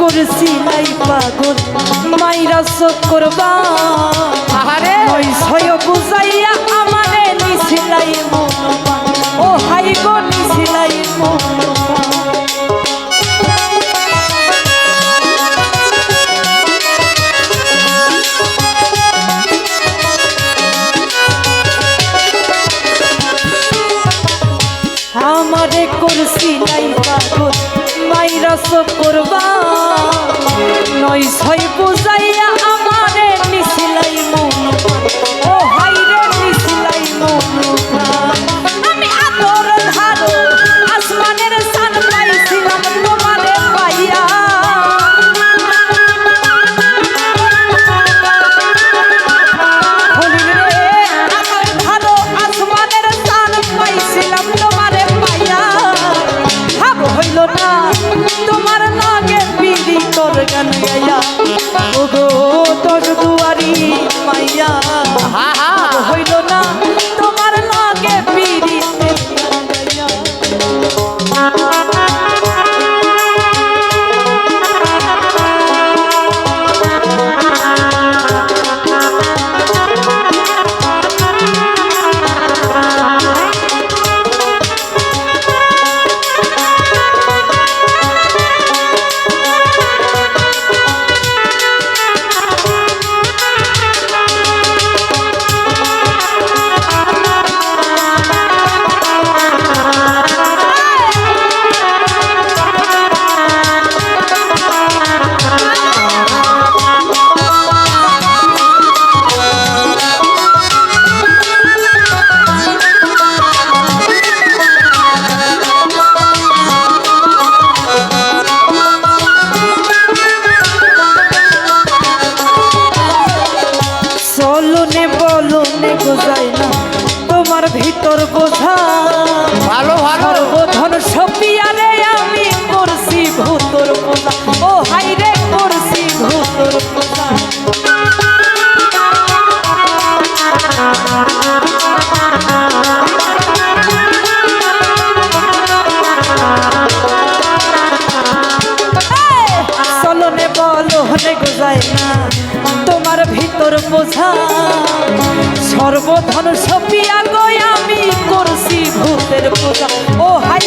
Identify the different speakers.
Speaker 1: করছি নাই পাগল মাইরা চোখ করবা
Speaker 2: আহারে
Speaker 1: ওই ছয় বুঝাইয়া আমারে নিছিলাই মন ও হাই গো নিছিলাই মন আমারে করছি নাই পাগল মাইরা চোখ করবা নয় ছয় বুঝাইয়া আমারে নিছিলাই মন ও হাইরে নিছিলাই মন আমি আদর ধারো আসমানের সান পাইছিলাম তোমারে পাইয়া হলিল রে আদর ধারো আসমানের সান পাইছিলাম তোমারে পাইয়া ভাব হইল না তোমার লাগে পিড়ি তোর গান গাইয়া ওগো তোর দুয়ারি মাইয়া ভাব হইল না তোমার লাগে পিড়ি তোর গান গাইয়া চলনে বলনে গোজাই না তোমার ভিতর বোঝা
Speaker 2: ভালো ভালো
Speaker 1: সর্বধন সপিয়ারে আমি করছি ভূতর পোজা ও হাইরে করছি ভূতর পোজা চলনে বলনে গোজাই না তোমার ভিতর বোঝা সর্বধন সপিয়া গো আমি করছি ভূতের পূজা ও হাই